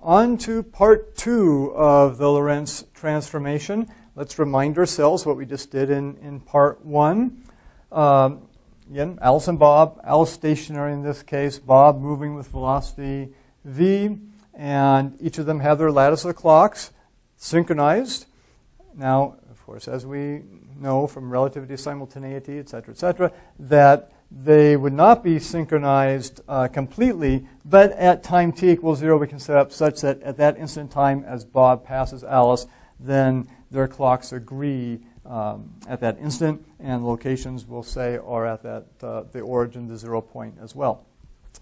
on to part 2 of the Lorentz transformation. Let's remind ourselves what we just did in part 1. Again, Alice and Bob. Alice stationary in this case, Bob moving with velocity v, and each of them have their lattice of clocks synchronized. Now, of course, as we know from relativity, simultaneity, etc., that they would not be synchronized completely, but at time t equals 0, we can set up such that at that instant time as Bob passes Alice, then their clocks agree at that instant, and locations, we'll say, are at that the origin, the 0 point as well.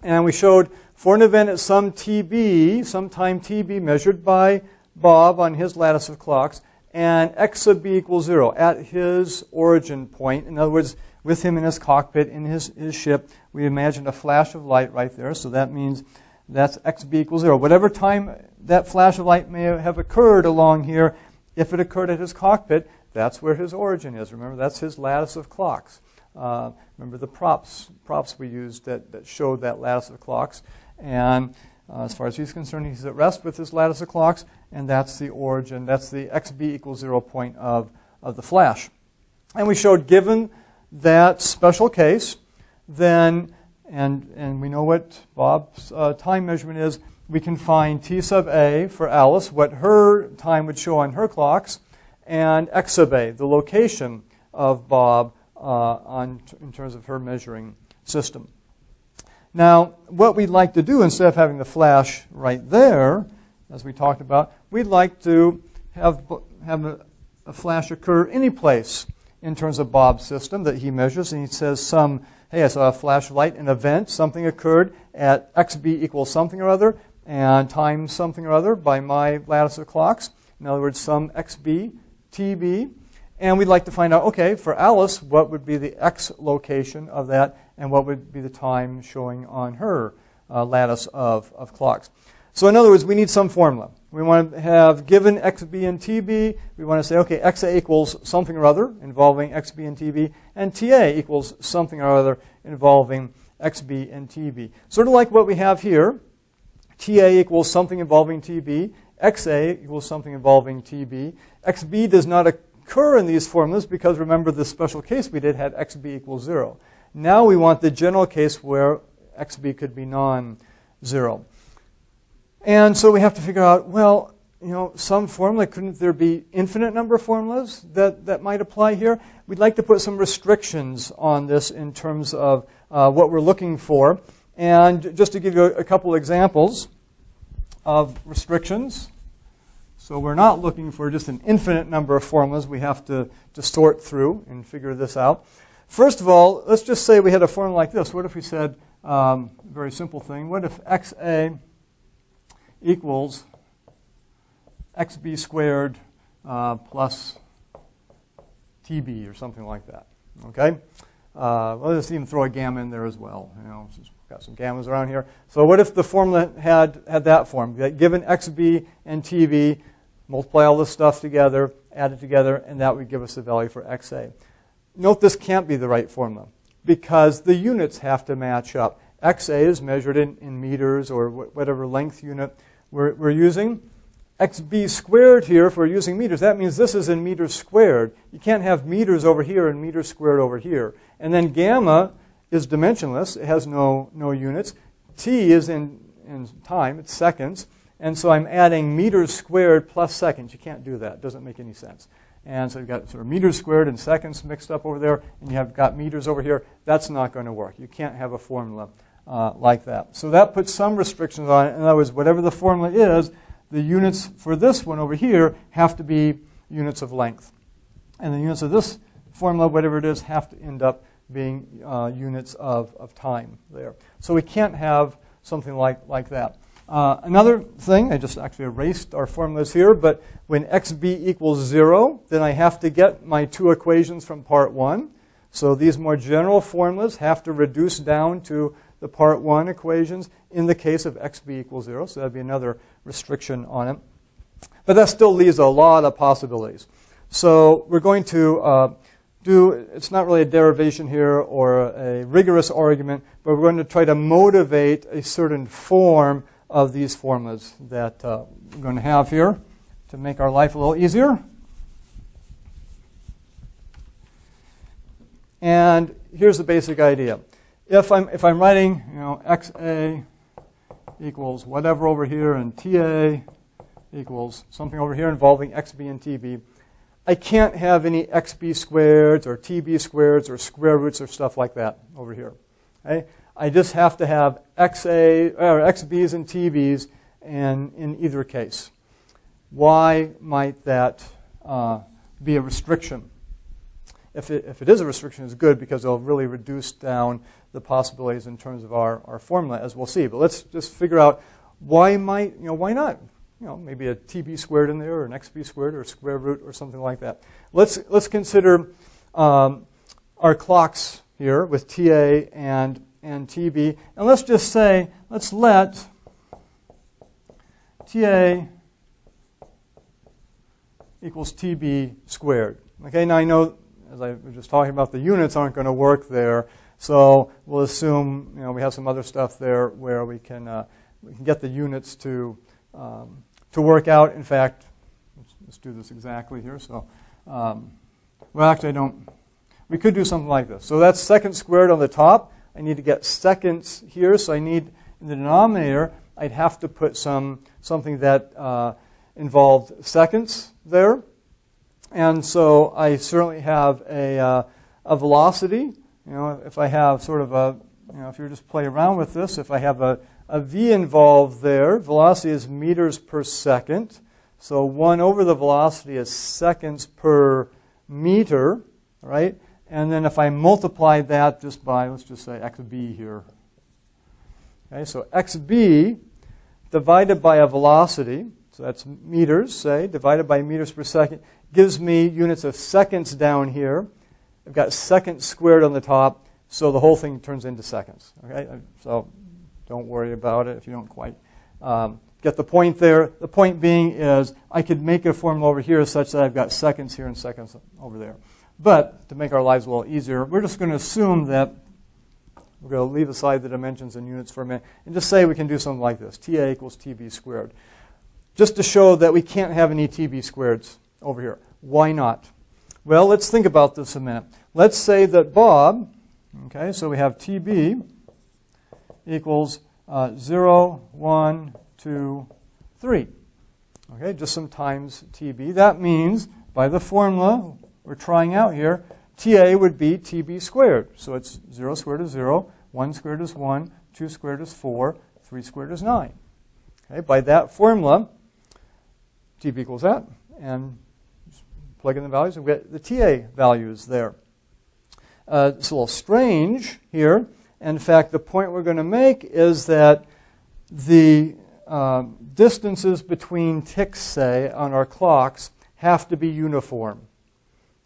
And we showed for an event at some TB, some time TB measured by Bob on his lattice of clocks, and x sub b equals 0 at his origin point. In other words, with him in his cockpit, in his ship, we imagined a flash of light right there. So that means that's xb equals 0. Whatever time that flash of light may have occurred along here, if it occurred at his cockpit, that's where his origin is. Remember, that's his lattice of clocks. Remember the props we used that showed that lattice of clocks. And as far as he's concerned, he's at rest with his lattice of clocks, and that's the origin. That's the xb equals 0 point of the flash. And we showed, given that special case, then, and we know what Bob's time measurement is, we can find t sub a for Alice, what her time would show on her clocks, and x sub a, the location of Bob in terms of her measuring system. Now, what we'd like to do, instead of having the flash right there, as we talked about, we'd like to have a flash occur any place in terms of Bob's system that he measures. And he says hey, I saw a flash of light, an event, something occurred at xb equals something or other, and times something or other by my lattice of clocks. In other words, some xb, tb. And we'd like to find out, okay, for Alice, what would be the x location of that, and what would be the time showing on her lattice of clocks. So in other words, we need some formula. We want to have, given xb and tb, we want to say, okay, xa equals something or other involving xb and tb, and ta equals something or other involving xb and tb. Sort of like what we have here. Ta equals something involving tb. Xa equals something involving tb. Xb does not occur in these formulas because, remember, the special case we did had xb equals 0. Now we want the general case where xb could be non-zero. And so we have to figure out, well, some formula, couldn't there be infinite number of formulas that might apply here? We'd like to put some restrictions on this in terms of what we're looking for. And just to give you a couple examples of restrictions. So we're not looking for just an infinite number of formulas. We have to sort through and figure this out. First of all, let's just say we had a formula like this. What if we said, very simple thing, what if xa equals xb squared plus tb or something like that? Okay? Let's even throw a gamma in there as well. Got some gammas around here. So what if the formula had that form? That given xb and tb, multiply all this stuff together, add it together, and that would give us the value for xa. Note this can't be the right formula because the units have to match up. xa is measured in meters or whatever length unit we're using. Xb squared here, if we're using meters, that means this is in meters squared. You can't have meters over here and meters squared over here. And then gamma is dimensionless. It has no units. T is in time. It's seconds. And so I'm adding meters squared plus seconds. You can't do that. It doesn't make any sense. And so you've got sort of meters squared and seconds mixed up over there, and you have got meters over here. That's not going to work. You can't have a formula like that. So that puts some restrictions on it. In other words, whatever the formula is, the units for this one over here have to be units of length. And the units of this formula, whatever it is, have to end up being units of time there. So we can't have something like that. Another thing, I just actually erased our formulas here, but when xb equals 0, then I have to get my two equations from part 1. So these more general formulas have to reduce down to the part 1 equations in the case of xb equals 0. So that would be another restriction on it. But that still leaves a lot of possibilities. So we're going to it's not really a derivation here or a rigorous argument, but we're going to try to motivate a certain form of these formulas that we're going to have here to make our life a little easier. And here's the basic idea. If I'm writing, XA equals whatever over here, and TA equals something over here involving XB and TB, I can't have any XB squareds or TB squareds or square roots or stuff like that over here. Okay? I just have to have XA or XBs and TBs in either case. Why might that be a restriction? If it is a restriction, it's good because it'll really reduce down the possibilities in terms of our formula, as we'll see. But let's just figure out why not? Maybe a TB squared in there, or an XB squared, or a square root, or something like that. Let's consider our clocks here with TA and TB, and let's just say let's let TA equals TB squared. Okay, now I know, as I was just talking about, the units aren't going to work there, so we'll assume we have some other stuff there where we can get the units to work out. In fact, let's do this exactly here. So, well, actually, I don't. We could do something like this. So that's second squared on the top. I need to get seconds here, so I need in the denominator, I'd have to put something that involved seconds there. And so I certainly have a velocity. If I have sort of a, if you just play around with this, if I have a v involved there, velocity is meters per second. So 1 over the velocity is seconds per meter, right? And then if I multiply that just by, let's just say xb here. Okay, so xb divided by a velocity, so that's meters, say, divided by meters per second, gives me units of seconds down here. I've got seconds squared on the top, so the whole thing turns into seconds. Okay, so don't worry about it if you don't quite get the point there. The point being is I could make a formula over here such that I've got seconds here and seconds over there. But to make our lives a little easier, we're just going to assume that we're going to leave aside the dimensions and units for a minute and just say we can do something like this. TA equals TB squared. Just to show that we can't have any TB squareds over here. Why not? Well, let's think about this a minute. Let's say that Bob, okay, so we have TB equals 0, 1, 2, 3. Okay, just some times TB. That means, by the formula we're trying out here, TA would be TB squared. So it's 0 squared is 0, 1 squared is 1, 2 squared is 4, 3 squared is 9. Okay, by that formula, TB equals that, and just plug in the values, and we get the TA values there. It's a little strange here. In fact, the point we're going to make is that the distances between ticks, say, on our clocks have to be uniform.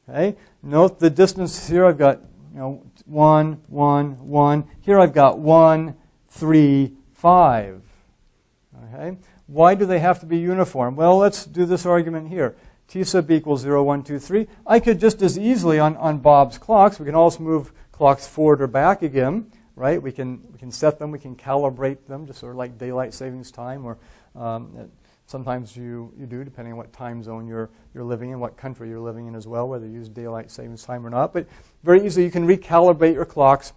Okay? Note the distance here. I've got 1, 1, 1. Here I've got 1, 3, 5. Okay? Why do they have to be uniform? Well, let's do this argument here. T sub b equals 0, 1, 2, 3. I could just as easily on Bob's clocks, we can also move clocks forward or back again, right? We can set them, we can calibrate them, just sort of like daylight savings time, or sometimes you do, depending on what time zone you're living in, what country you're living in as well, whether you use daylight savings time or not. But very easily you can recalibrate your clocks,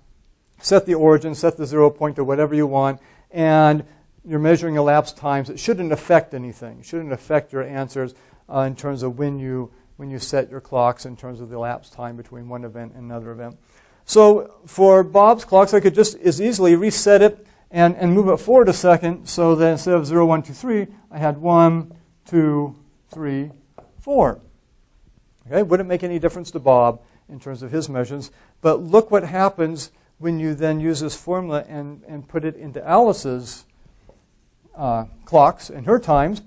set the origin, set the 0 point or whatever you want, and you're measuring elapsed times. It shouldn't affect anything. It shouldn't affect your answers in terms of when you set your clocks, in terms of the elapsed time between one event and another event. So for Bob's clocks, I could just as easily reset it and move it forward a second, so that instead of 0, 1, 2, 3, I had 1, 2, 3, 4. Okay, wouldn't make any difference to Bob in terms of his measurements. But look what happens when you then use this formula and put it into Alice's clocks and her times.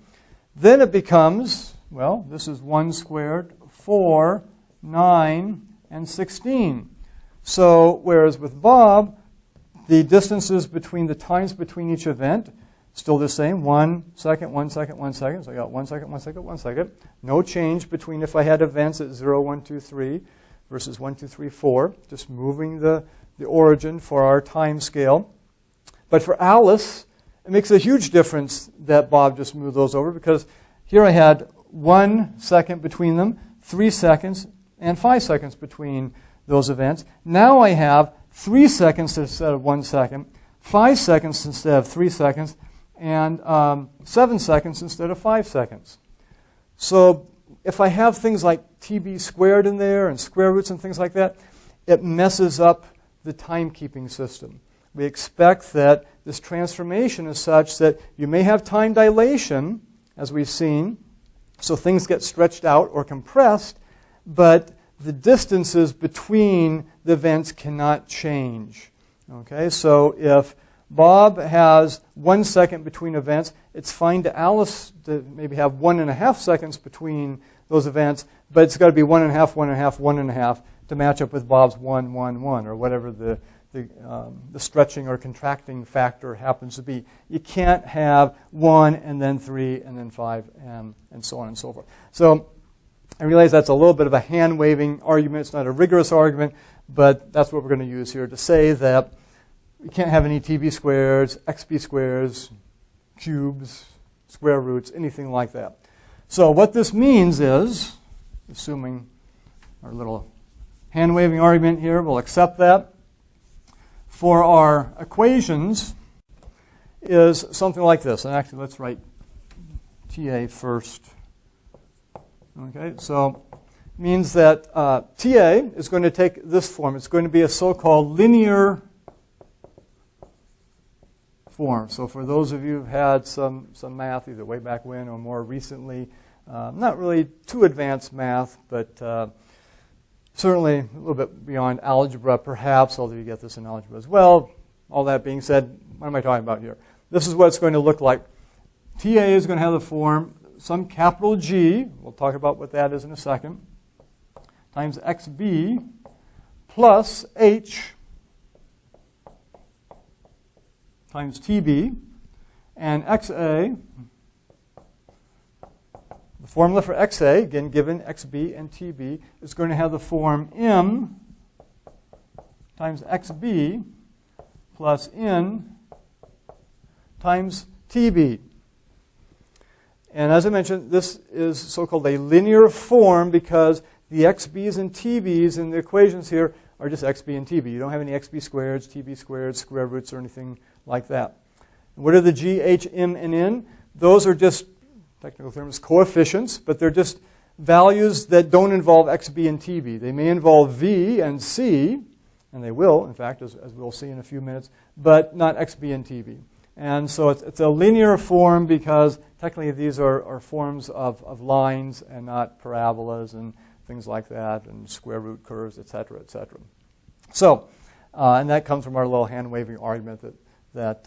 Then it becomes, well, this is 1 squared, 4, 9, and 16. So whereas with Bob, the distances between the times between each event, still the same, 1 second, 1 second, 1 second. So I got 1 second, 1 second, 1 second. No change between if I had events at 0, 1, 2, 3 versus 1, 2, 3, 4. Just moving the origin for our time scale. But for Alice, it makes a huge difference that Bob just moved those over, because here I had 1 second between them, 3 seconds, and 5 seconds between those events. Now I have 3 seconds instead of 1 second, 5 seconds instead of 3 seconds, and 7 seconds instead of 5 seconds. So if I have things like TB squared in there and square roots and things like that, it messes up the timekeeping system. We expect that this transformation is such that you may have time dilation, as we've seen, so things get stretched out or compressed, but the distances between the events cannot change. Okay, so if Bob has 1 second between events, it's fine to Alice to maybe have 1.5 seconds between those events, but it's got to be 1.5, 1.5, 1.5 to match up with Bob's 1, 1, 1, or whatever the stretching or contracting factor happens to be. You can't have 1 and then 3 and then 5 and so on and so forth. So I realize that's a little bit of a hand-waving argument. It's not a rigorous argument, but that's what we're going to use here to say that you can't have any TB squares, XB squares, cubes, square roots, anything like that. So what this means is, assuming our little hand-waving argument here, we'll accept that. For our equations is something like this. And actually, let's write TA first. Okay, so it means that TA is going to take this form. It's going to be a so-called linear form. So for those of you who've had some math, either way back when or more recently, not really too advanced math, but certainly a little bit beyond algebra, perhaps, although you get this in algebra as well. All that being said, what am I talking about here? This is what it's going to look like. TA is going to have the form, some capital G, we'll talk about what that is in a second, times XB plus H times TB, and XA, the formula for XA, again given XB and TB, is going to have the form M times XB plus N times TB. And as I mentioned, this is so-called a linear form because the XB's and TB's in the equations here are just XB and TB. You don't have any XB squareds, TB squared, square roots, or anything like that. What are the G, H, M, and N? Those are just, technical terms, coefficients, but they're just values that don't involve XB and TB. They may involve V and C, and they will, in fact, as we'll see in a few minutes, but not XB and TB. And so it's a linear form because technically these are forms of lines and not parabolas and things like that, and square root curves, et cetera, et cetera. So, and that comes from our little hand-waving argument that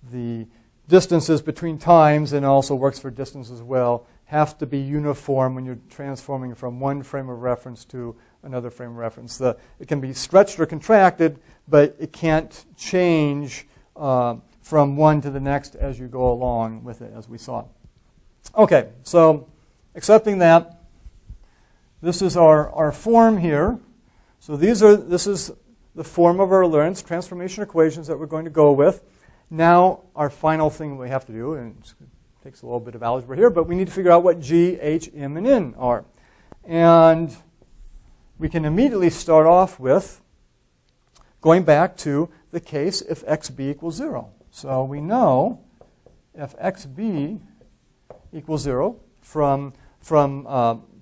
the distances between times, and also works for distance as well, have to be uniform when you're transforming from one frame of reference to another frame of reference. It can be stretched or contracted, but it can't change from one to the next as you go along with it, as we saw. Okay, so accepting that, this is our form here. So this is the form of our Lorentz transformation equations that we're going to go with. Now, our final thing we have to do, and it takes a little bit of algebra here, but we need to figure out what G, H, M, and N are. And we can immediately start off with going back to the case if XB equals 0. So we know if XB equals 0 from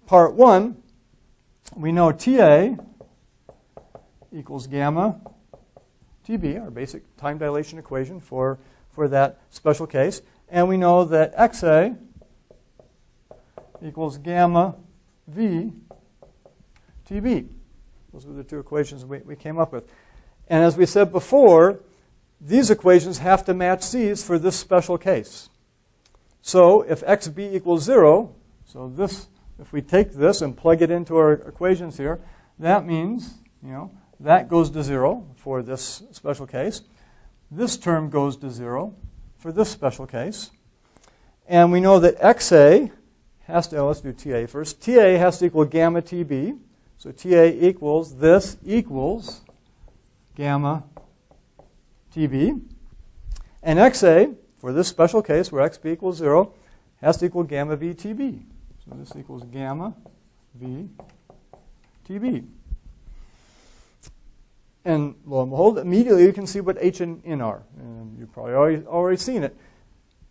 part 1, we know TA equals gamma TB, our basic time dilation equation for that special case. And we know that XA equals gamma V TB. Those were the two equations we came up with. And as we said before, these equations have to match C's for this special case. So if XB equals 0, so this, if we take this and plug it into our equations here, that means, that goes to 0 for this special case. This term goes to 0 for this special case. And we know that XA has to, let's do TA first. TA has to equal gamma TB. So TA equals, this equals gamma TB. And XA, for this special case where xb equals 0, has to equal gamma v tb. So this equals gamma v tb. And lo and behold, immediately you can see what h and n are. And you've probably already seen it.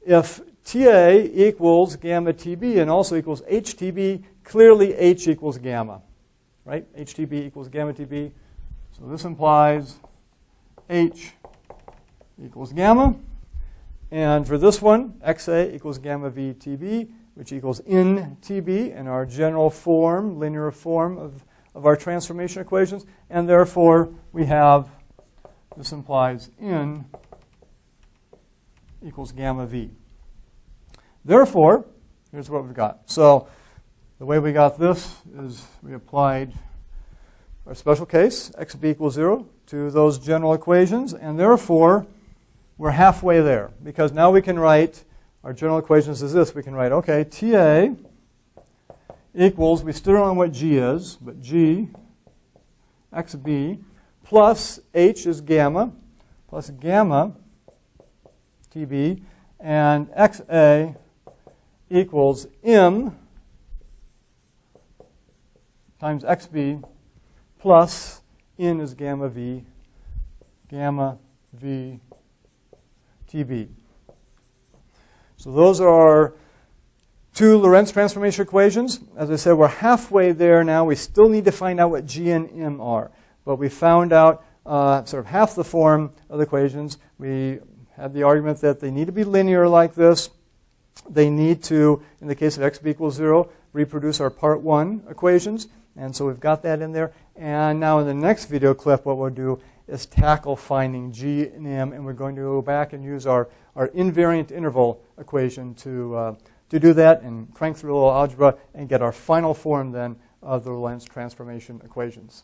If TA equals gamma TB and also equals HTB, clearly H equals gamma, right? HTB equals gamma TB. So this implies H equals gamma. And for this one, XA equals gamma V TB, which equals N TB in our general form, linear form of our transformation equations. And therefore, we have, this implies N equals gamma V. Therefore, here's what we've got. So the way we got this is we applied our special case, xb equals 0, to those general equations. And therefore, we're halfway there. Because now we can write, our general equations is this. We can write, OK, TA equals, we still don't know what G is, but G xb plus H is gamma, plus gamma TB, and XA equals M times XB plus N is gamma V TB. So those are our two Lorentz transformation equations. As I said, we're halfway there now. We still need to find out what G and M are. But we found out sort of half the form of the equations. We had the argument that they need to be linear like this. They need to, in the case of xb equals 0, reproduce our part 1 equations. And so we've got that in there. And now in the next video clip, what we'll do is tackle finding G and M. And we're going to go back and use our invariant interval equation to do that and crank through a little algebra and get our final form then of the Lorentz transformation equations.